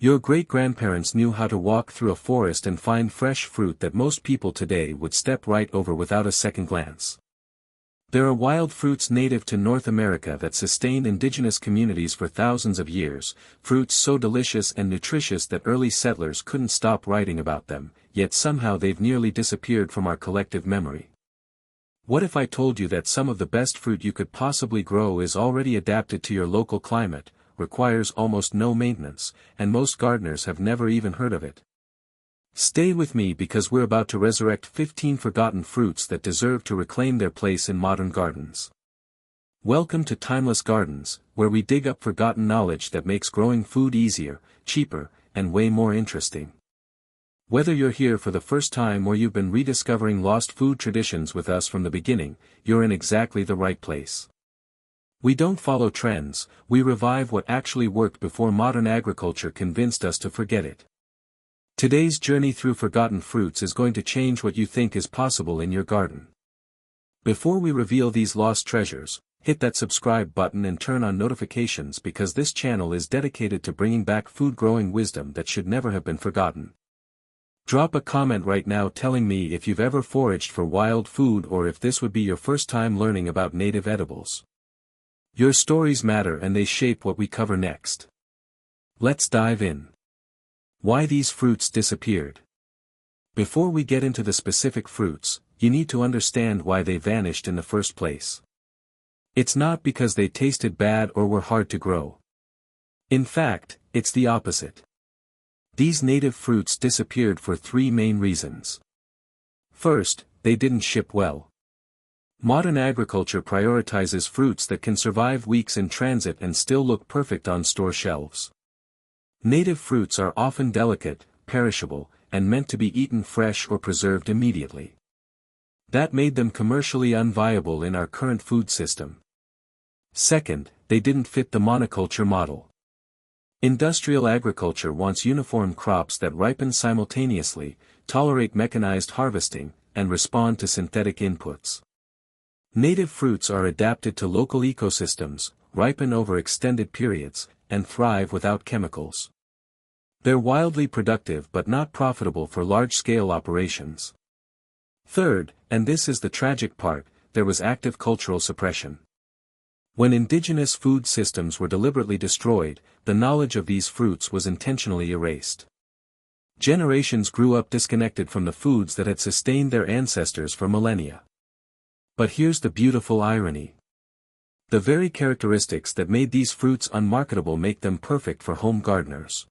Your great-grandparents knew how to walk through a forest and find fresh fruit that most people today would step right over without a second glance. There are wild fruits native to North America that sustained indigenous communities for thousands of years, fruits so delicious and nutritious that early settlers couldn't stop writing about them, yet somehow they've nearly disappeared from our collective memory. What if I told you that some of the best fruit you could possibly grow is already adapted to your local climate, requires almost no maintenance, and most gardeners have never even heard of it? Stay with me because we're about to resurrect 15 forgotten fruits that deserve to reclaim their place in modern gardens. Welcome to Timeless Gardens, where we dig up forgotten knowledge that makes growing food easier, cheaper, and way more interesting. Whether you're here for the first time or you've been rediscovering lost food traditions with us from the beginning, you're in exactly the right place. We don't follow trends, we revive what actually worked before modern agriculture convinced us to forget it. Today's journey through forgotten fruits is going to change what you think is possible in your garden. Before we reveal these lost treasures, hit that subscribe button and turn on notifications because this channel is dedicated to bringing back food-growing wisdom that should never have been forgotten. Drop a comment right now telling me if you've ever foraged for wild food or if this would be your first time learning about native edibles. Your stories matter and they shape what we cover next. Let's dive in. Why these fruits disappeared. Before we get into the specific fruits, you need to understand why they vanished in the first place. It's not because they tasted bad or were hard to grow. In fact, it's the opposite. These native fruits disappeared for three main reasons. First, they didn't ship well. Modern agriculture prioritizes fruits that can survive weeks in transit and still look perfect on store shelves. Native fruits are often delicate, perishable, and meant to be eaten fresh or preserved immediately. That made them commercially unviable in our current food system. Second, they didn't fit the monoculture model. Industrial agriculture wants uniform crops that ripen simultaneously, tolerate mechanized harvesting, and respond to synthetic inputs. Native fruits are adapted to local ecosystems, ripen over extended periods, and thrive without chemicals. They're wildly productive but not profitable for large-scale operations. Third, and this is the tragic part, there was active cultural suppression. When indigenous food systems were deliberately destroyed, the knowledge of these fruits was intentionally erased. Generations grew up disconnected from the foods that had sustained their ancestors for millennia. But here's the beautiful irony. The very characteristics that made these fruits unmarketable make them perfect for home gardeners.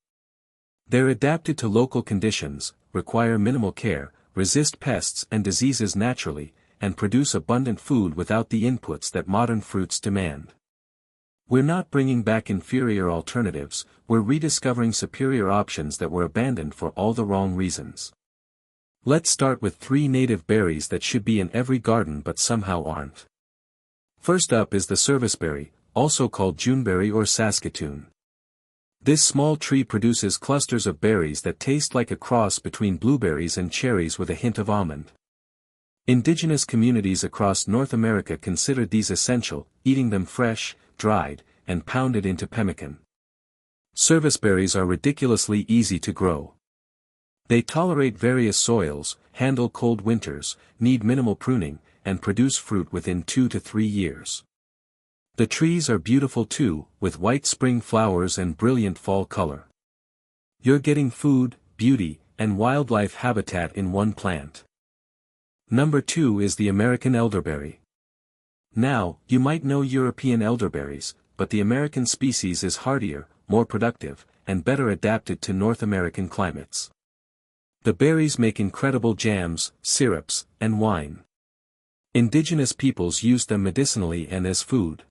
They're adapted to local conditions, require minimal care, resist pests and diseases naturally, and produce abundant food without the inputs that modern fruits demand. We're not bringing back inferior alternatives, we're rediscovering superior options that were abandoned for all the wrong reasons. Let's start with three native berries that should be in every garden but somehow aren't. First up is the serviceberry, also called Juneberry or Saskatoon. This small tree produces clusters of berries that taste like a cross between blueberries and cherries with a hint of almond. Indigenous communities across North America considered these essential, eating them fresh, dried, and pounded into pemmican. Serviceberries are ridiculously easy to grow. They tolerate various soils, handle cold winters, need minimal pruning, and produce fruit within 2 to 3 years. The trees are beautiful too, with white spring flowers and brilliant fall color. You're getting food, beauty, and wildlife habitat in one plant. Number 2 is the American elderberry. Now, you might know European elderberries, but the American species is hardier, more productive, and better adapted to North American climates. The berries make incredible jams, syrups, and wine. Indigenous peoples used them medicinally and as food.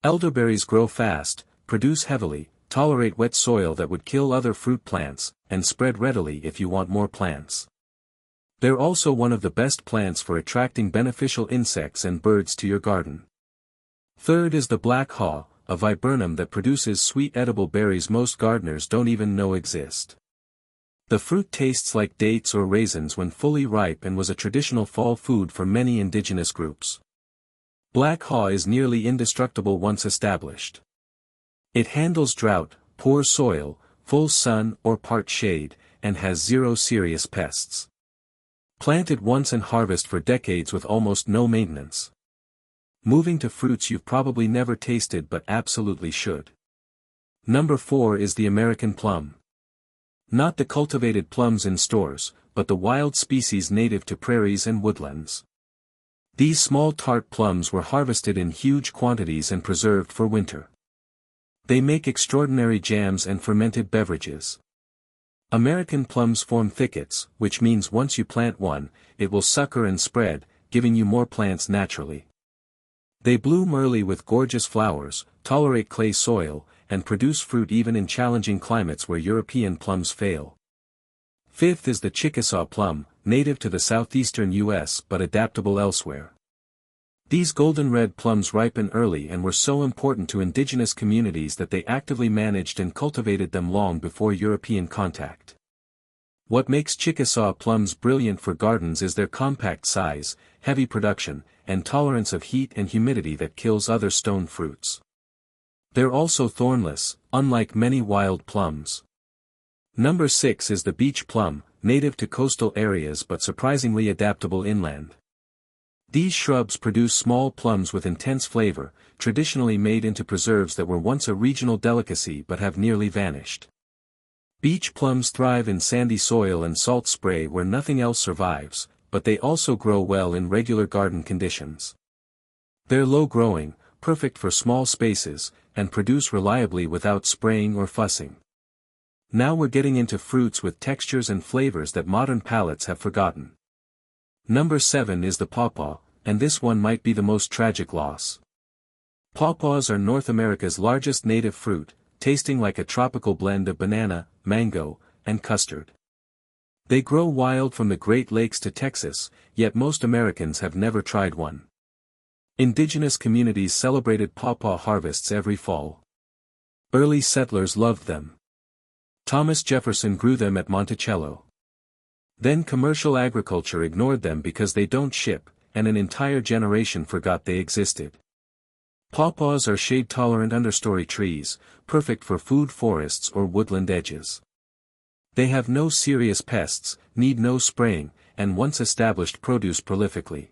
Elderberries grow fast, produce heavily, tolerate wet soil that would kill other fruit plants, and spread readily if you want more plants. They're also one of the best plants for attracting beneficial insects and birds to your garden. Third is the black haw, a viburnum that produces sweet edible berries most gardeners don't even know exist. The fruit tastes like dates or raisins when fully ripe and was a traditional fall food for many indigenous groups. Black haw is nearly indestructible once established. It handles drought, poor soil, full sun or part shade, and has zero serious pests. Plant it once and harvest for decades with almost no maintenance. Moving to fruits you've probably never tasted but absolutely should. Number 4 is the American plum. Not the cultivated plums in stores, but the wild species native to prairies and woodlands. These small tart plums were harvested in huge quantities and preserved for winter. They make extraordinary jams and fermented beverages. American plums form thickets, which means once you plant one, it will sucker and spread, giving you more plants naturally. They bloom early with gorgeous flowers, tolerate clay soil, and produce fruit even in challenging climates where European plums fail. Fifth is the Chickasaw plum, native to the southeastern U.S. but adaptable elsewhere. These golden red plums ripen early and were so important to indigenous communities that they actively managed and cultivated them long before European contact. What makes Chickasaw plums brilliant for gardens is their compact size, heavy production, and tolerance of heat and humidity that kills other stone fruits. They're also thornless, unlike many wild plums. Number 6 is the beach plum, native to coastal areas but surprisingly adaptable inland. These shrubs produce small plums with intense flavor, traditionally made into preserves that were once a regional delicacy but have nearly vanished. Beach plums thrive in sandy soil and salt spray where nothing else survives, but they also grow well in regular garden conditions. They're low-growing, perfect for small spaces, and produce reliably without spraying or fussing. Now we're getting into fruits with textures and flavors that modern palates have forgotten. Number 7 is the pawpaw, and this one might be the most tragic loss. Pawpaws are North America's largest native fruit, tasting like a tropical blend of banana, mango, and custard. They grow wild from the Great Lakes to Texas, yet most Americans have never tried one. Indigenous communities celebrated pawpaw harvests every fall. Early settlers loved them. Thomas Jefferson grew them at Monticello. Then commercial agriculture ignored them because they don't ship, and an entire generation forgot they existed. Pawpaws are shade-tolerant understory trees, perfect for food forests or woodland edges. They have no serious pests, need no spraying, and once established produce prolifically.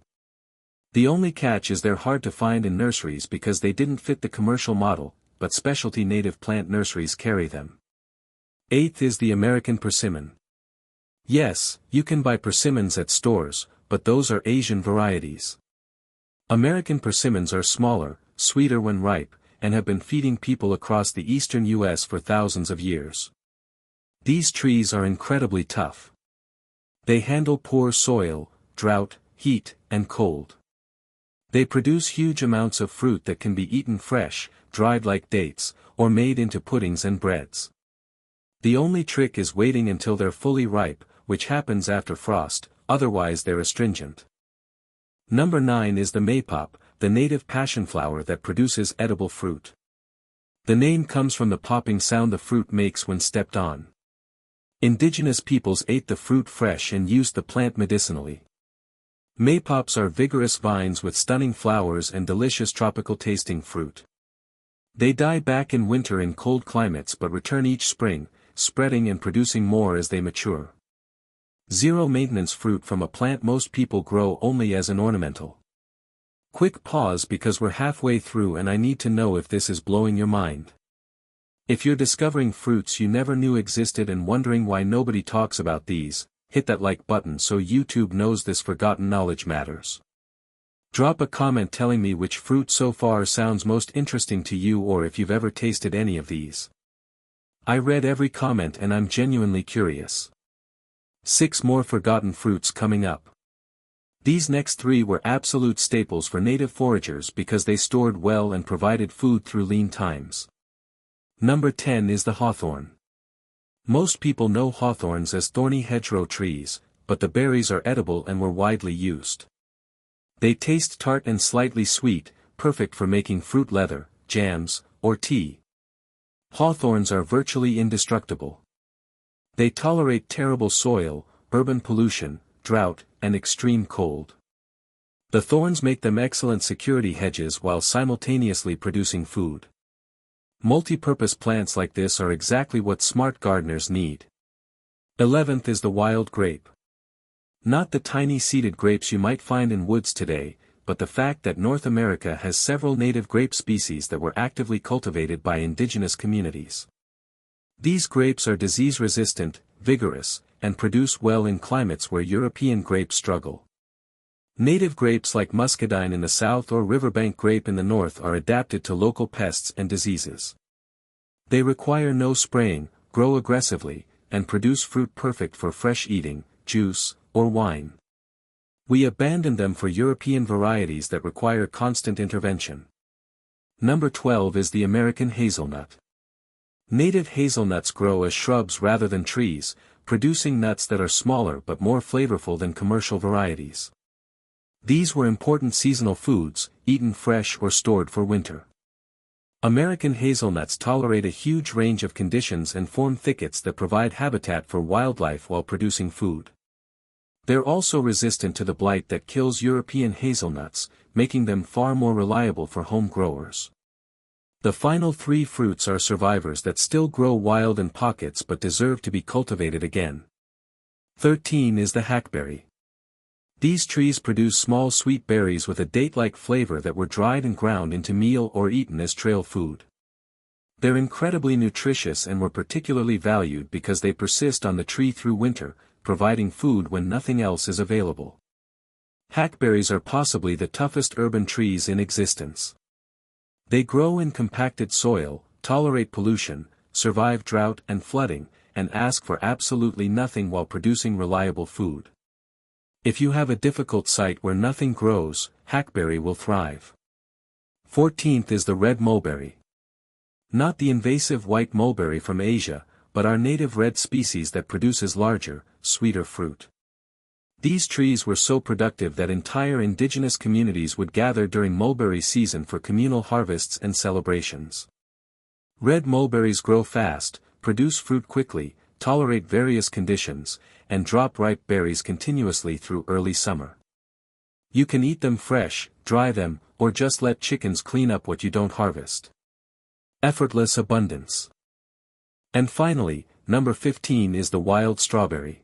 The only catch is they're hard to find in nurseries because they didn't fit the commercial model, but specialty native plant nurseries carry them. 8th is the American persimmon. Yes, you can buy persimmons at stores, but those are Asian varieties. American persimmons are smaller, sweeter when ripe, and have been feeding people across the eastern U.S. for thousands of years. These trees are incredibly tough. They handle poor soil, drought, heat, and cold. They produce huge amounts of fruit that can be eaten fresh, dried like dates, or made into puddings and breads. The only trick is waiting until they're fully ripe, which happens after frost, otherwise they're astringent. Number 9 is the maypop, the native passionflower that produces edible fruit. The name comes from the popping sound the fruit makes when stepped on. Indigenous peoples ate the fruit fresh and used the plant medicinally. Maypops are vigorous vines with stunning flowers and delicious tropical-tasting fruit. They die back in winter in cold climates but return each spring, spreading and producing more as they mature. Zero-maintenance fruit from a plant most people grow only as an ornamental. Quick pause because we're halfway through and I need to know if this is blowing your mind. If you're discovering fruits you never knew existed and wondering why nobody talks about these, hit that like button so YouTube knows this forgotten knowledge matters. Drop a comment telling me which fruit so far sounds most interesting to you or if you've ever tasted any of these. I read every comment and I'm genuinely curious. 6 more forgotten fruits coming up. These next 3 were absolute staples for native foragers because they stored well and provided food through lean times. Number 10 is the hawthorn. Most people know hawthorns as thorny hedgerow trees, but the berries are edible and were widely used. They taste tart and slightly sweet, perfect for making fruit leather, jams, or tea. Hawthorns are virtually indestructible. They tolerate terrible soil, urban pollution, drought, and extreme cold. The thorns make them excellent security hedges while simultaneously producing food. Multi-purpose plants like this are exactly what smart gardeners need. 11th is the wild grape. Not the tiny seeded grapes you might find in woods today, but the fact that North America has several native grape species that were actively cultivated by indigenous communities. These grapes are disease-resistant, vigorous, and produce well in climates where European grapes struggle. Native grapes like muscadine in the south or riverbank grape in the north are adapted to local pests and diseases. They require no spraying, grow aggressively, and produce fruit perfect for fresh eating, juice, or wine. We abandoned them for European varieties that require constant intervention. Number 12 is the American hazelnut. Native hazelnuts grow as shrubs rather than trees, producing nuts that are smaller but more flavorful than commercial varieties. These were important seasonal foods, eaten fresh or stored for winter. American hazelnuts tolerate a huge range of conditions and form thickets that provide habitat for wildlife while producing food. They're also resistant to the blight that kills European hazelnuts, making them far more reliable for home growers. The final three fruits are survivors that still grow wild in pockets but deserve to be cultivated again. 13 is the hackberry. These trees produce small sweet berries with a date-like flavor that were dried and ground into meal or eaten as trail food. They're incredibly nutritious and were particularly valued because they persist on the tree through winter, providing food when nothing else is available. Hackberries are possibly the toughest urban trees in existence. They grow in compacted soil, tolerate pollution, survive drought and flooding, and ask for absolutely nothing while producing reliable food. If you have a difficult site where nothing grows, hackberry will thrive. 14th is the red mulberry. Not the invasive white mulberry from Asia, but our native red species that produces larger, sweeter fruit. These trees were so productive that entire indigenous communities would gather during mulberry season for communal harvests and celebrations. Red mulberries grow fast, produce fruit quickly, tolerate various conditions, and drop ripe berries continuously through early summer. You can eat them fresh, dry them, or just let chickens clean up what you don't harvest. Effortless abundance. And finally, number 15 is the wild strawberry.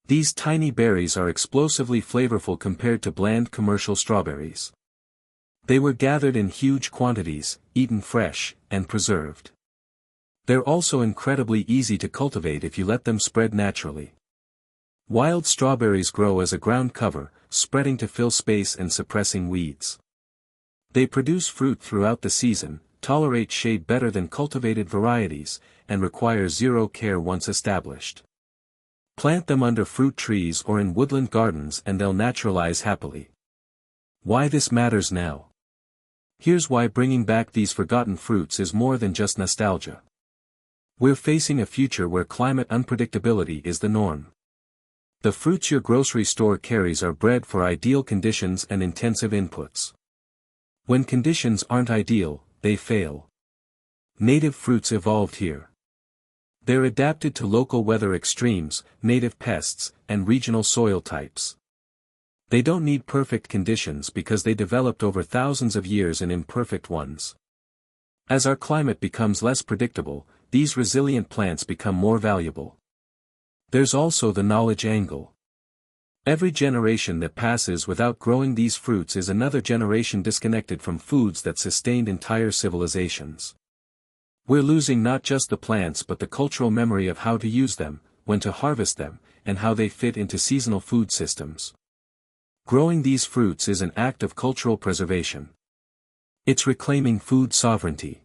These tiny berries are explosively flavorful compared to bland commercial strawberries. They were gathered in huge quantities, eaten fresh, and preserved. They're also incredibly easy to cultivate if you let them spread naturally. Wild strawberries grow as a ground cover, spreading to fill space and suppressing weeds. They produce fruit throughout the season, tolerate shade better than cultivated varieties, and require zero care once established. Plant them under fruit trees or in woodland gardens and they'll naturalize happily. Why this matters now? Here's why bringing back these forgotten fruits is more than just nostalgia. We're facing a future where climate unpredictability is the norm. The fruits your grocery store carries are bred for ideal conditions and intensive inputs. When conditions aren't ideal, they fail. Native fruits evolved here. They're adapted to local weather extremes, native pests, and regional soil types. They don't need perfect conditions because they developed over thousands of years in imperfect ones. As our climate becomes less predictable, these resilient plants become more valuable. There's also the knowledge angle. Every generation that passes without growing these fruits is another generation disconnected from foods that sustained entire civilizations. We're losing not just the plants but the cultural memory of how to use them, when to harvest them, and how they fit into seasonal food systems. Growing these fruits is an act of cultural preservation. It's reclaiming food sovereignty.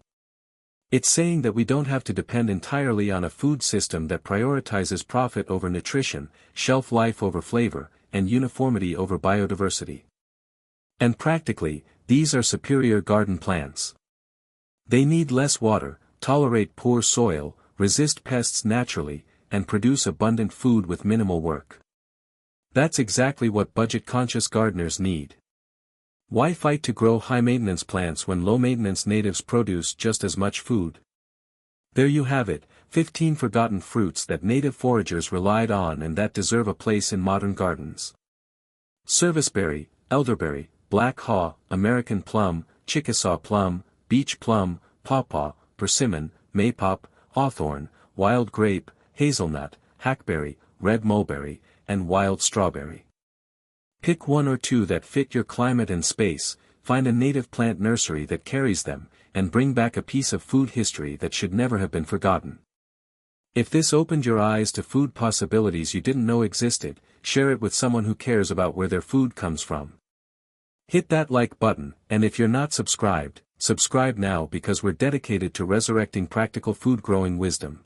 It's saying that we don't have to depend entirely on a food system that prioritizes profit over nutrition, shelf life over flavor, and uniformity over biodiversity. And practically, these are superior garden plants. They need less water, tolerate poor soil, resist pests naturally, and produce abundant food with minimal work. That's exactly what budget-conscious gardeners need. Why fight to grow high-maintenance plants when low-maintenance natives produce just as much food? There you have it, 15 forgotten fruits that native foragers relied on and that deserve a place in modern gardens. Serviceberry, elderberry, black haw, American plum, Chickasaw plum, beach plum, pawpaw, persimmon, maypop, hawthorn, wild grape, hazelnut, hackberry, red mulberry, and wild strawberry. Pick one or two that fit your climate and space, find a native plant nursery that carries them, and bring back a piece of food history that should never have been forgotten. If this opened your eyes to food possibilities you didn't know existed, share it with someone who cares about where their food comes from. Hit that like button, and if you're not subscribed, subscribe now because we're dedicated to resurrecting practical food growing wisdom.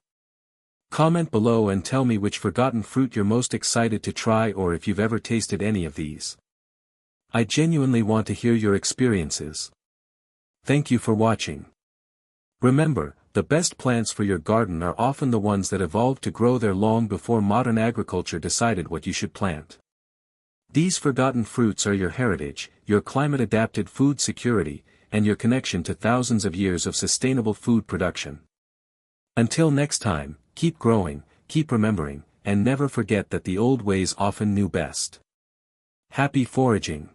Comment below and tell me which forgotten fruit you're most excited to try or if you've ever tasted any of these. I genuinely want to hear your experiences. Thank you for watching. Remember, the best plants for your garden are often the ones that evolved to grow there long before modern agriculture decided what you should plant. These forgotten fruits are your heritage, your climate-adapted food security, and your connection to thousands of years of sustainable food production. Until next time, keep growing, keep remembering, and never forget that the old ways often knew best. Happy foraging!